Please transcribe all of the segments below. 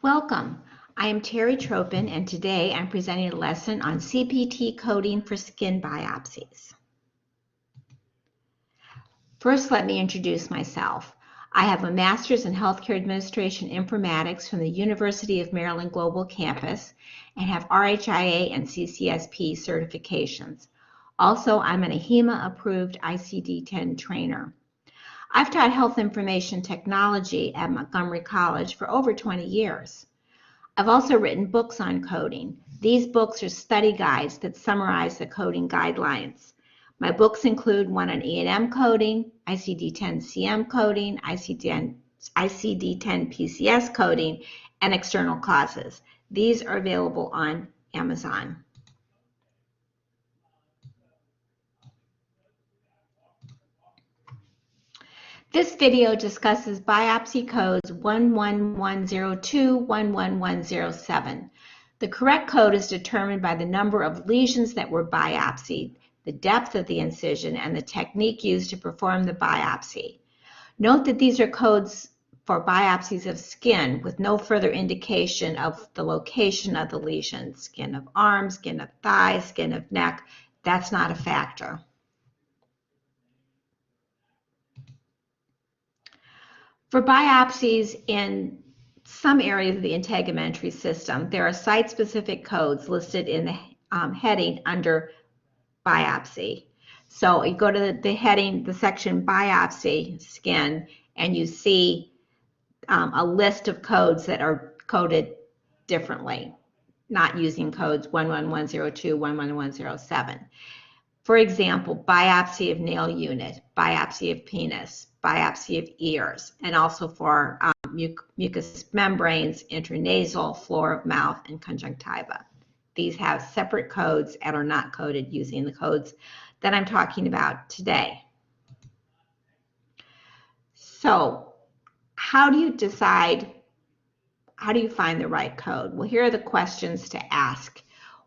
Welcome. I am Terry Tropin, and today I'm presenting a lesson on CPT coding for skin biopsies. First, let me introduce myself. I have a master's in healthcare administration informatics from the University of Maryland Global Campus and have RHIA and CCSP certifications. Also, I'm an AHIMA-approved ICD-10 trainer. I've taught health information technology at Montgomery College for over 20 years. I've also written books on coding. These books are study guides that summarize the coding guidelines. My books include one on E&M coding, ICD-10-CM coding, ICD-10-PCS coding, and external causes. These are available on Amazon. This video discusses biopsy codes 11102, 11107. The correct code is determined by the number of lesions that were biopsied, the depth of the incision, and the technique used to perform the biopsy. Note that these are codes for biopsies of skin with no further indication of the location of the lesion. Skin of arm, skin of thigh, skin of neck, that's not a factor. For biopsies in some areas of the integumentary system, there are site-specific codes listed in the heading under biopsy. So you go to the heading, the section biopsy skin, and you see a list of codes that are coded differently, not using codes 11102, 11107. For example, biopsy of nail unit, biopsy of penis, biopsy of ears, and also for mucous membranes, intranasal, floor of mouth, and conjunctiva. These have separate codes and are not coded using the codes that I'm talking about today. So, how do you decide, how do you find the right code? Well, here are the questions to ask.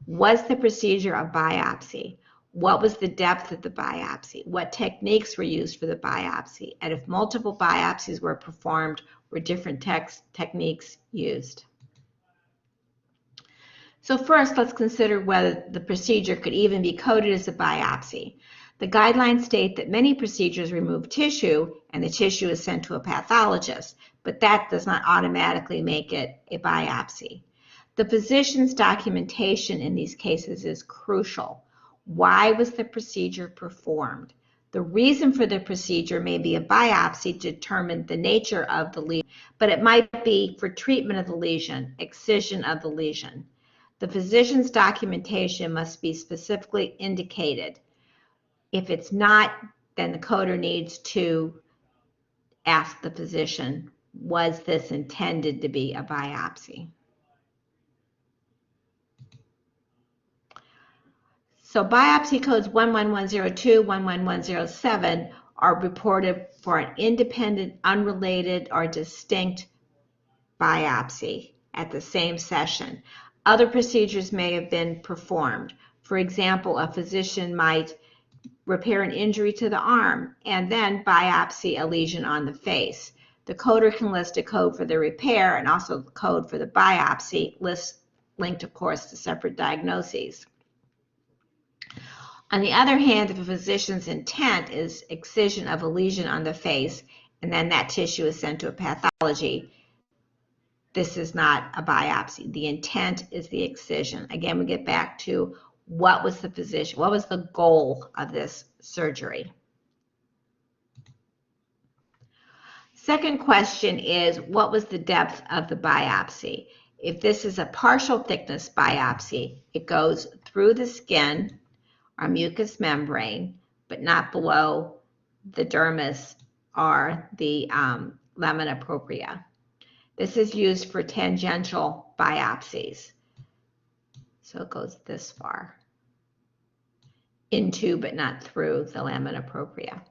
Was the procedure a biopsy? What was the depth of the biopsy? What techniques were used for the biopsy? And if multiple biopsies were performed, were different techniques used? So first, let's consider whether the procedure could even be coded as a biopsy. The guidelines state that many procedures remove tissue and the tissue is sent to a pathologist, but that does not automatically make it a biopsy. The physician's documentation in these cases is crucial. Why was the procedure performed? The reason for the procedure may be a biopsy to determine the nature of the lesion, but it might be for treatment of the lesion, excision of the lesion. The physician's documentation must be specifically indicated. If it's not, then the coder needs to ask the physician, was this intended to be a biopsy? So biopsy codes 11102, 11107 are reported for an independent, unrelated, or distinct biopsy at the same session. Other procedures may have been performed. For example, a physician might repair an injury to the arm and then biopsy a lesion on the face. The coder can list a code for the repair and also the code for the biopsy, linked, of course, to separate diagnoses. On the other hand, if a physician's intent is excision of a lesion on the face and then that tissue is sent to a pathology, this is not a biopsy. The intent is the excision. Again, we get back to what was the goal of this surgery? Second question is, what was the depth of the biopsy? If this is a partial thickness biopsy, it goes through the skin or mucous membrane, but not below the dermis or the lamina propria. This is used for tangential biopsies. So it goes this far, into but not through the lamina propria.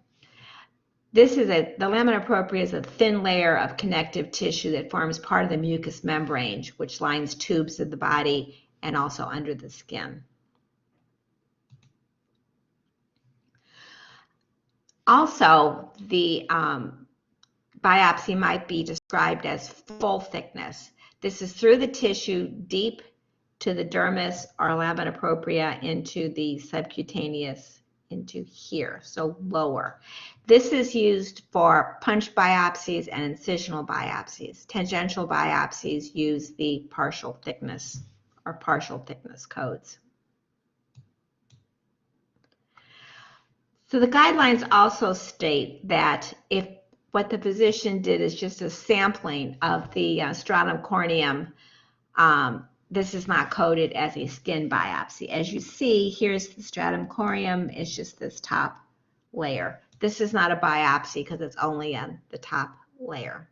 The lamina propria is a thin layer of connective tissue that forms part of the mucous membrane, which lines tubes of the body and also under the skin. Also, the biopsy might be described as full thickness. This is through the tissue deep to the dermis or lamina propria into the subcutaneous into here, so lower. This is used for punch biopsies and incisional biopsies. Tangential biopsies use the partial thickness or partial thickness codes. So the guidelines also state that if what the physician did is just a sampling of the stratum corneum, this is not coded as a skin biopsy. As you see, here's the stratum corneum, it's just this top layer. This is not a biopsy because it's only on the top layer.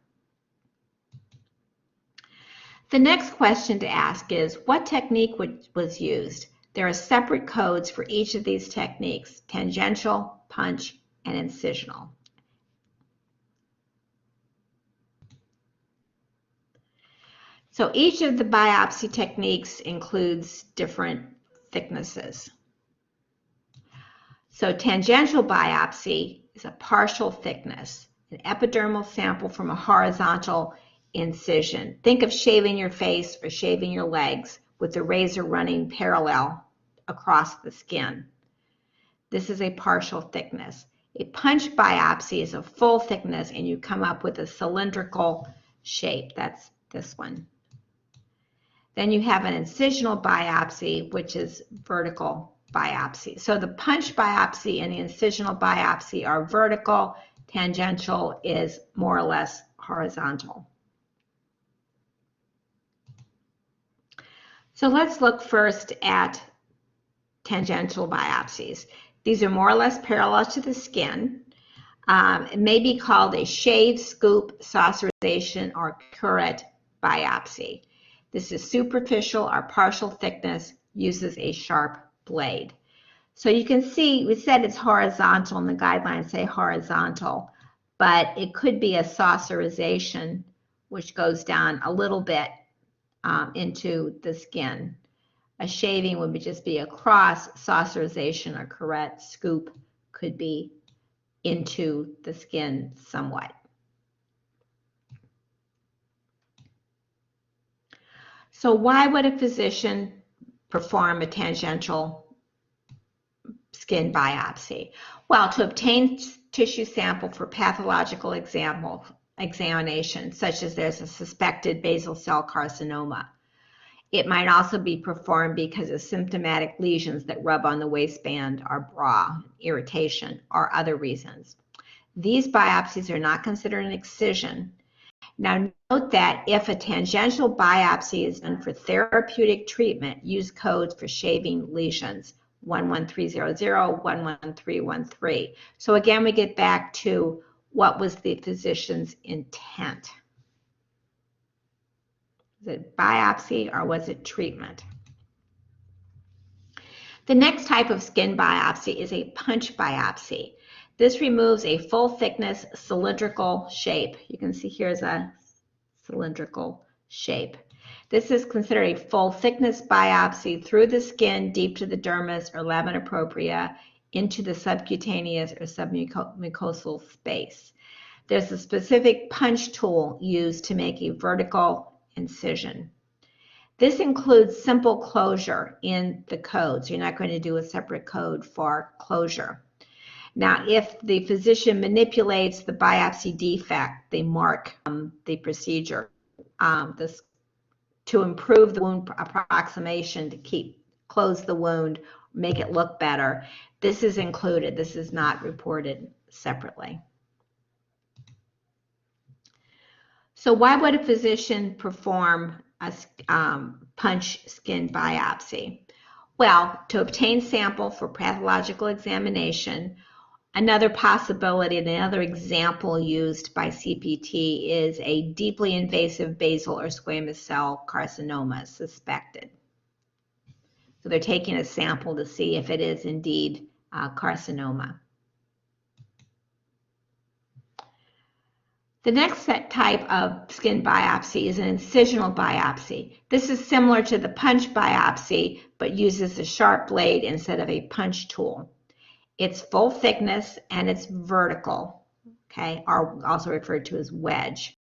The next question to ask is, what technique was used? There are separate codes for each of these techniques: tangential, punch, and incisional. So each of the biopsy techniques includes different thicknesses. So tangential biopsy is a partial thickness, an epidermal sample from a horizontal incision. Think of shaving your face or shaving your legs with the razor running parallel across the skin. This is a partial thickness. A punch biopsy is a full thickness and you come up with a cylindrical shape. That's this one. Then you have an incisional biopsy, which is vertical biopsy. So the punch biopsy and the incisional biopsy are vertical. Tangential is more or less horizontal. So let's look first at tangential biopsies. These are more or less parallel to the skin. It may be called a shave, scoop, saucerization, or curette biopsy. This is superficial or partial thickness, uses a sharp blade. So you can see we said it's horizontal and the guidelines say horizontal, but it could be a saucerization, which goes down a little bit into the skin. A shaving would just be across. Saucerization or curette, scoop, could be into the skin somewhat. So why would a physician perform a tangential skin biopsy? Well, to obtain tissue sample for pathological examination, such as there's a suspected basal cell carcinoma. It might also be performed because of symptomatic lesions that rub on the waistband or bra, irritation, or other reasons. These biopsies are not considered an excision. Now note that if a tangential biopsy is done for therapeutic treatment, use codes for shaving lesions, 11300, 11313. So again, we get back to what was the physician's intent. Was it biopsy or was it treatment? The next type of skin biopsy is a punch biopsy. This removes a full thickness cylindrical shape. You can see here's a cylindrical shape. This is considered a full thickness biopsy through the skin deep to the dermis or lamina propria into the subcutaneous or submucosal space. There's a specific punch tool used to make a vertical incision. This includes simple closure in the code, so you're not going to do a separate code for closure. Now, if the physician manipulates the biopsy defect, they mark the procedure to improve the wound approximation, to close the wound, make it look better. This is included. This is not reported separately. So why would a physician perform a punch skin biopsy? Well, to obtain sample for pathological examination. Another possibility, and another example used by CPT is a deeply invasive basal or squamous cell carcinoma suspected. So they're taking a sample to see if it is indeed carcinoma. The next type of skin biopsy is an incisional biopsy. This is similar to the punch biopsy, but uses a sharp blade instead of a punch tool. It's full thickness and it's vertical, okay, or also referred to as wedge.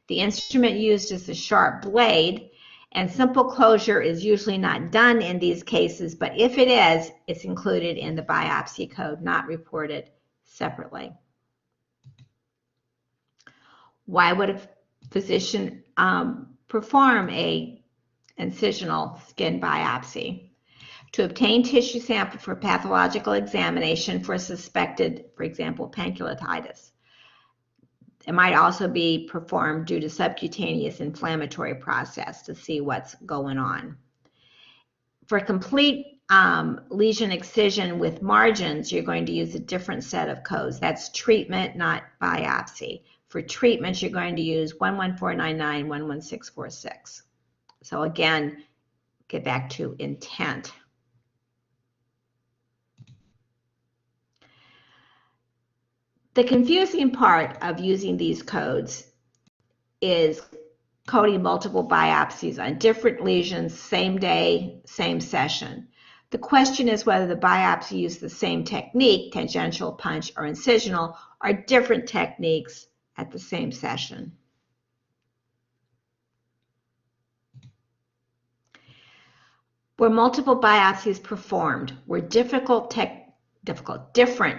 The instrument used is a sharp blade, and simple closure is usually not done in these cases, but if it is, it's included in the biopsy code, not reported separately. Why would a physician perform a incisional skin biopsy? To obtain tissue sample for pathological examination for suspected, for example, pancreatitis. It might also be performed due to subcutaneous inflammatory process to see what's going on. For complete lesion excision with margins, you're going to use a different set of codes. That's treatment, not biopsy. For treatment, you're going to use 11499, 11646. So again, get back to intent. The confusing part of using these codes is coding multiple biopsies on different lesions, same day, same session. The question is whether the biopsy used the same technique, tangential, punch, or incisional, or different techniques at the same session. Were multiple biopsies performed? Were different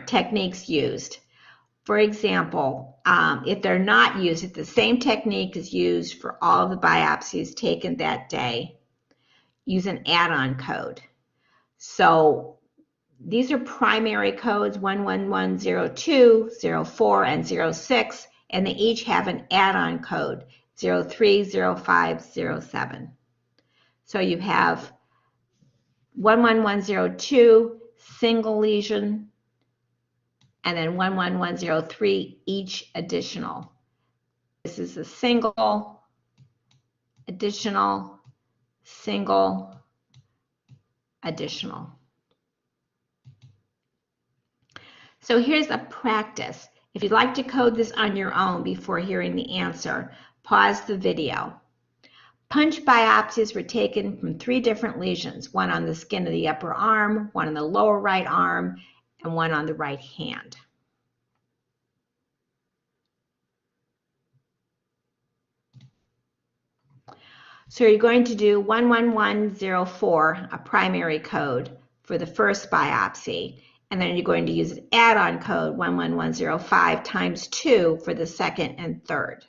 techniques used? For example, if they're not used, if the same technique is used for all of the biopsies taken that day, use an add-on code. So these are primary codes 11102, 04, and 06, and they each have an add-on code 03, 05, 07. So you have 11102, single lesion, and then 11103, each additional. This is a single, additional, single, additional. So here's a practice. If you'd like to code this on your own before hearing the answer, pause the video. Punch biopsies were taken from 3 different lesions, one on the skin of the upper arm, one on the lower right arm, and one on the right hand. So you're going to do 11104, a primary code for the first biopsy, and then you're going to use an add-on code 11105 times 2 for the second and third.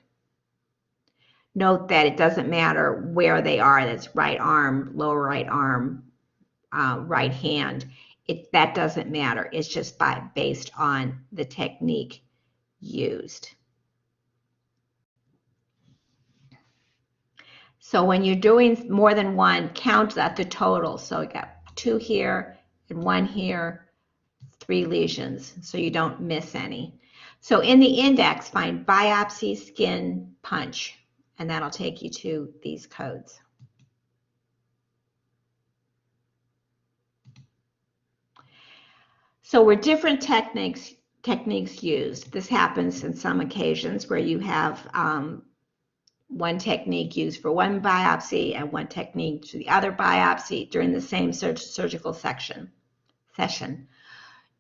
Note that it doesn't matter where they are, that's right arm, lower right arm, right hand. That doesn't matter. It's just based on the technique used. So when you're doing more than one, count at the total. So you got 2 here and 1 here, 3 lesions, so you don't miss any. So in the index, find biopsy, skin, punch, and that'll take you to these codes. So were different techniques used? This happens in some occasions where you have one technique used for one biopsy and one technique for the other biopsy during the same surgical session.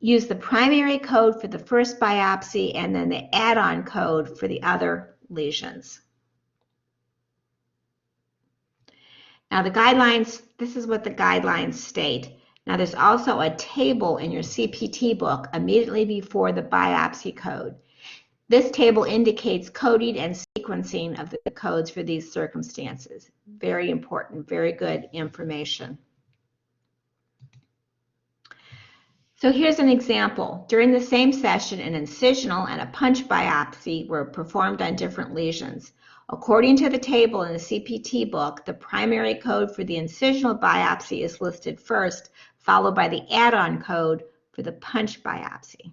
Use the primary code for the first biopsy and then the add-on code for the other lesions. Now the guidelines, this is what the guidelines state. Now there's also a table in your CPT book immediately before the biopsy code. This table indicates coding and sequencing of the codes for these circumstances. Very important, very good information. So here's an example. During the same session, an incisional and a punch biopsy were performed on different lesions. According to the table in the CPT book, the primary code for the incisional biopsy is listed first, followed by the add-on code for the punch biopsy.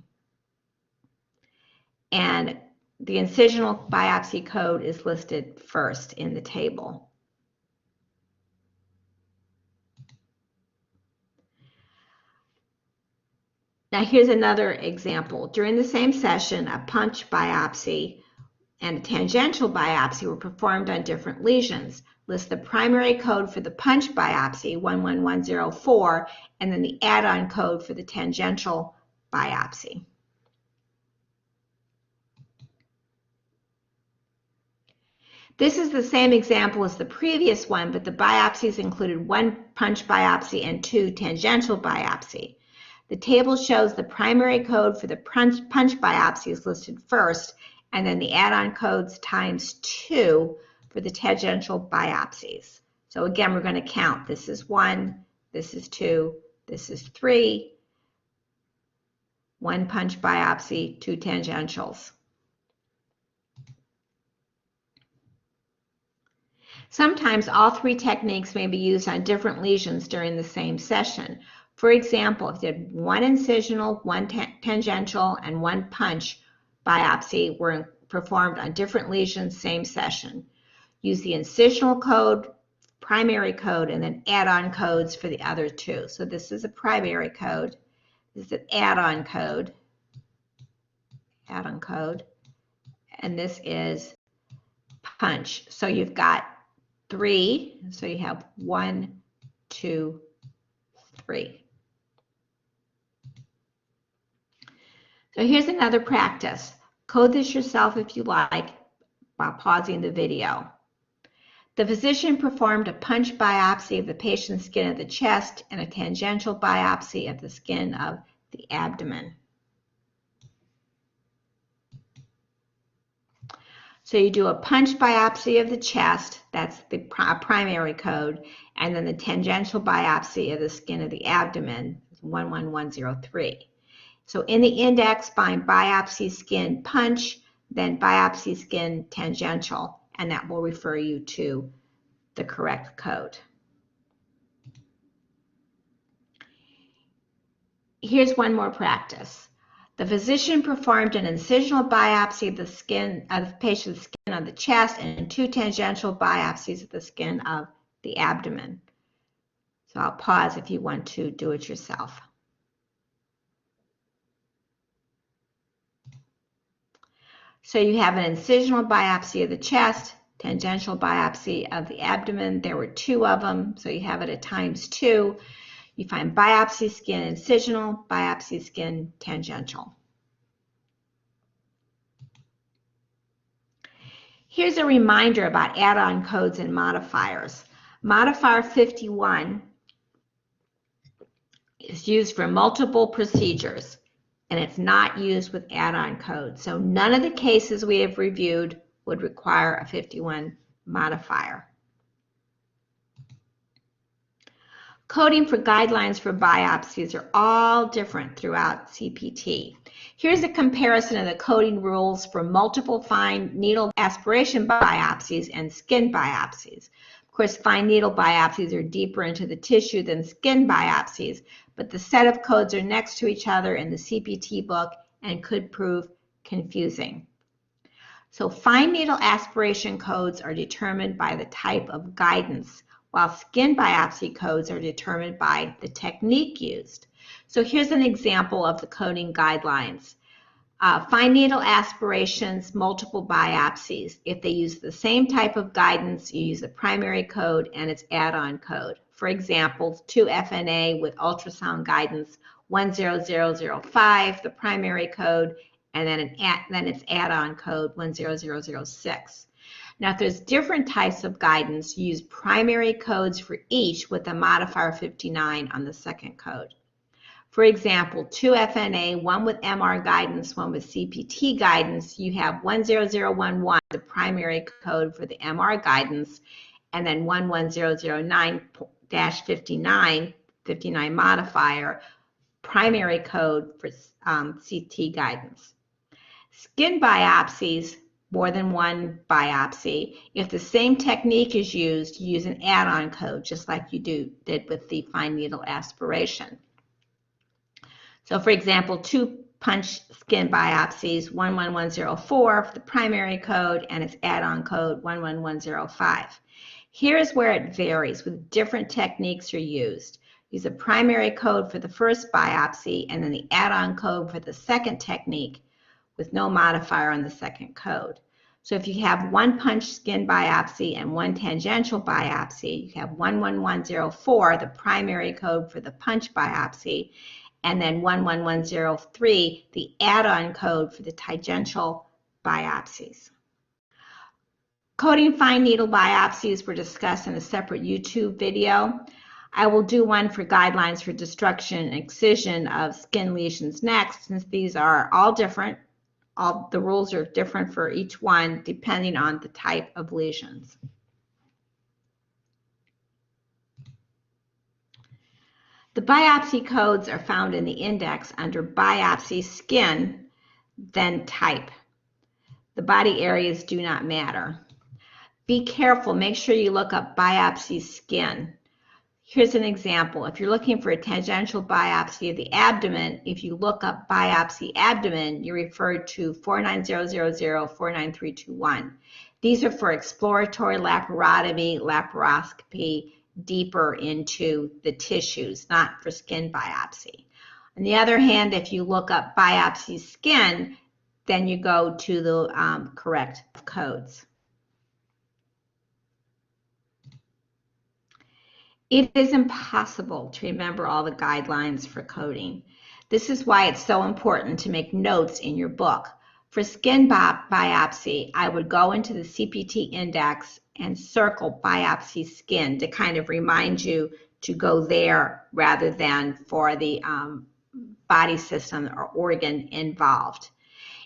And the incisional biopsy code is listed first in the table. Now here's another example. During the same session, a punch biopsy and a tangential biopsy were performed on different lesions. List the primary code for the punch biopsy, 11104, and then the add-on code for the tangential biopsy. This is the same example as the previous one, but the biopsies included 1 punch biopsy and 2 tangential biopsy. The table shows the primary code for the punch biopsy is listed first, and then the add-on codes times 2 for the tangential biopsies. So again, we're going to count. This is 1, this is 2, this is 3, 1 punch biopsy, 2 tangentials. Sometimes all 3 techniques may be used on different lesions during the same session. For example, if you had 1 incisional, 1 tangential, and 1 punch biopsy were performed on different lesions, same session. Use the incisional code, primary code, and then add-on codes for the other 2. So this is a primary code, this is an add-on code, and this is punch. So you've got 3, so you have 1, 2, 3. So here's another practice. Code this yourself if you like while pausing the video. The physician performed a punch biopsy of the patient's skin of the chest and a tangential biopsy of the skin of the abdomen. So you do a punch biopsy of the chest, that's the primary code, and then the tangential biopsy of the skin of the abdomen, 11103. So in the index, find biopsy skin punch, then biopsy skin tangential, and that will refer you to the correct code. Here's one more practice. The physician performed an incisional biopsy of the skin of the patient's skin of the chest and 2 tangential biopsies of the skin of the abdomen. So I'll pause if you want to do it yourself. So you have an incisional biopsy of the chest, tangential biopsy of the abdomen. There were 2 of them, so you have it at times 2. You find biopsy skin incisional, biopsy skin tangential. Here's a reminder about add-on codes and modifiers. Modifier 51 is used for multiple procedures, and it's not used with add-on codes. So none of the cases we have reviewed would require a 51 modifier. Coding for guidelines for biopsies are all different throughout CPT. Here's a comparison of the coding rules for multiple fine needle aspiration biopsies and skin biopsies. Of course, fine needle biopsies are deeper into the tissue than skin biopsies, but the set of codes are next to each other in the CPT book and could prove confusing. So fine needle aspiration codes are determined by the type of guidance, while skin biopsy codes are determined by the technique used. So here's an example of the coding guidelines. Fine needle aspirations, multiple biopsies. If they use the same type of guidance, you use the primary code and its add-on code. For example, 2FNA with ultrasound guidance 10005, the primary code, and then its add-on code 10006. Now, if there's different types of guidance, use primary codes for each with a modifier 59 on the second code. For example, 2FNA, one with MR guidance, one with CPT guidance, you have 10011, the primary code for the MR guidance, and then 11009-59, 59 modifier, primary code for CT guidance. Skin biopsies, more than one biopsy. If the same technique is used, you use an add-on code, just like you did with the fine needle aspiration. So for example, 2 punch skin biopsies, 11104 for the primary code and its add-on code 11105. Here's where it varies with different techniques are used. Use a primary code for the first biopsy and then the add-on code for the second technique with no modifier on the second code. So if you have 1 punch skin biopsy and 1 tangential biopsy, you have 11104, the primary code for the punch biopsy, and then 11103, the add-on code for the tangential biopsies. Coding fine needle biopsies were discussed in a separate YouTube video. I will do one for guidelines for destruction and excision of skin lesions next, since these are all different. All the rules are different for each one depending on the type of lesions. The biopsy codes are found in the index under biopsy skin, then type. The body areas do not matter. Be careful, make sure you look up biopsy skin. Here's an example. If you're looking for a tangential biopsy of the abdomen, if you look up biopsy abdomen, you're referred to 49000, 49321. These are for exploratory laparotomy, laparoscopy, deeper into the tissues, not for skin biopsy. On the other hand, if you look up biopsy skin, then you go to the correct codes. It is impossible to remember all the guidelines for coding. This is why it's so important to make notes in your book. For skin biopsy, I would go into the CPT Index and circle biopsy skin to kind of remind you to go there rather than for the body system or organ involved.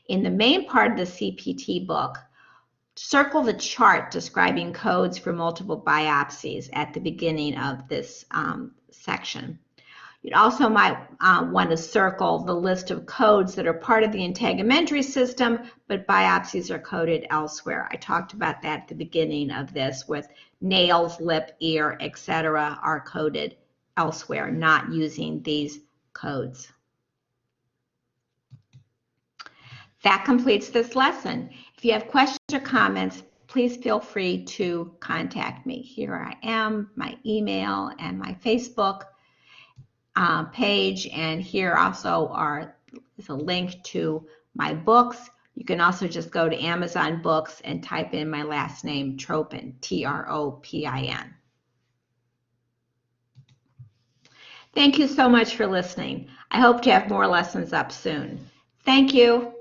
In the main part of the CPT book, circle the chart describing codes for multiple biopsies at the beginning of this section. You also might want to circle the list of codes that are part of the integumentary system, but biopsies are coded elsewhere. I talked about that at the beginning of this, with nails, lip, ear, etc. are coded elsewhere, not using these codes. That completes this lesson. If you have questions or comments, please feel free to contact me. Here I am, my email and my Facebook page, and here also is a link to my books. You can also just go to Amazon Books and type in my last name, Tropin, T-R-O-P-I-N. Thank you so much for listening. I hope to have more lessons up soon. Thank you.